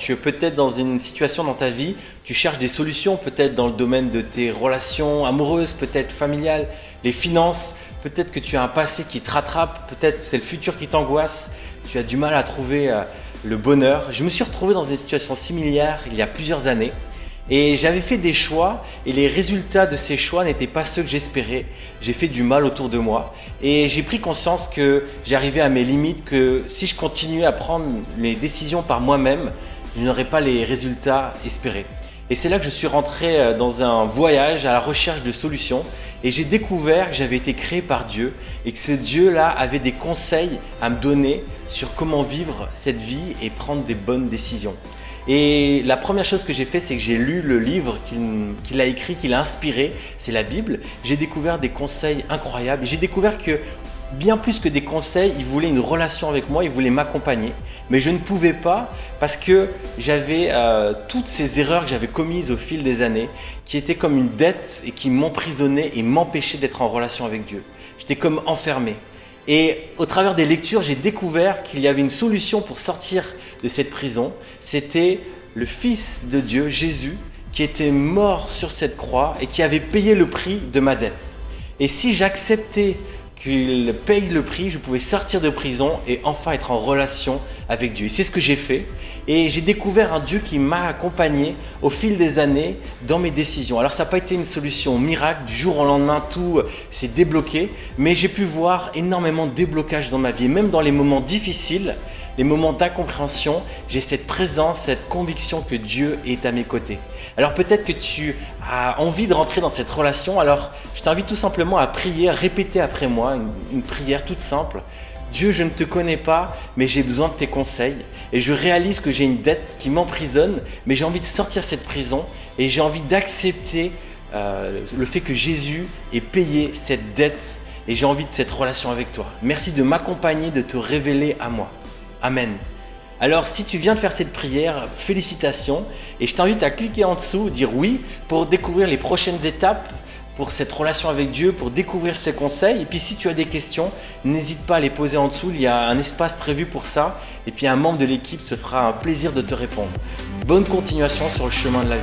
Tu es peut-être dans une situation dans ta vie, tu cherches des solutions, peut-être dans le domaine de tes relations amoureuses, peut-être familiales, les finances, peut-être que tu as un passé qui te rattrape, peut-être c'est le futur qui t'angoisse, tu as du mal à trouver le bonheur. Je me suis retrouvé dans une situation similaire il y a plusieurs années et j'avais fait des choix et les résultats de ces choix n'étaient pas ceux que j'espérais. J'ai fait du mal autour de moi et j'ai pris conscience que j'arrivais à mes limites, que si je continuais à prendre les décisions par moi-même, je n'aurais pas les résultats espérés. Et c'est là que je suis rentré dans un voyage à la recherche de solutions et j'ai découvert que j'avais été créé par Dieu et que ce Dieu-là avait des conseils à me donner sur comment vivre cette vie et prendre des bonnes décisions. Et la première chose que j'ai fait, c'est que j'ai lu le livre qu'il a écrit, qu'il a inspiré, c'est la Bible. J'ai découvert des conseils incroyables. J'ai découvert que bien plus que des conseils, il voulait une relation avec moi, il voulait m'accompagner. Mais je ne pouvais pas parce que j'avais toutes ces erreurs que j'avais commises au fil des années qui étaient comme une dette et qui m'emprisonnaient et m'empêchaient d'être en relation avec Dieu. J'étais comme enfermé. Et au travers des lectures, j'ai découvert qu'il y avait une solution pour sortir de cette prison. C'était le Fils de Dieu, Jésus, qui était mort sur cette croix et qui avait payé le prix de ma dette. Et si j'acceptais qu'il paye le prix, je pouvais sortir de prison et enfin être en relation avec Dieu. Et c'est ce que j'ai fait. Et j'ai découvert un Dieu qui m'a accompagné au fil des années dans mes décisions. Alors ça n'a pas été une solution miracle, du jour au lendemain tout s'est débloqué, mais j'ai pu voir énormément de déblocages dans ma vie. Et même dans les moments difficiles, les moments d'incompréhension, j'ai cette présence, cette conviction que Dieu est à mes côtés. Alors peut-être que tu as envie de rentrer dans cette relation, alors je t'invite tout simplement à prier, à répéter après moi une prière toute simple. Dieu, je ne te connais pas, mais j'ai besoin de tes conseils et je réalise que j'ai une dette qui m'emprisonne, mais j'ai envie de sortir de cette prison et j'ai envie d'accepter le fait que Jésus ait payé cette dette et j'ai envie de cette relation avec toi. Merci de m'accompagner, de te révéler à moi. Amen. Alors si tu viens de faire cette prière, félicitations et je t'invite à cliquer en dessous, dire oui pour découvrir les prochaines étapes pour cette relation avec Dieu, pour découvrir ses conseils. Et puis si tu as des questions, n'hésite pas à les poser en dessous, il y a un espace prévu pour ça et puis un membre de l'équipe se fera un plaisir de te répondre. Bonne continuation sur le chemin de la vie.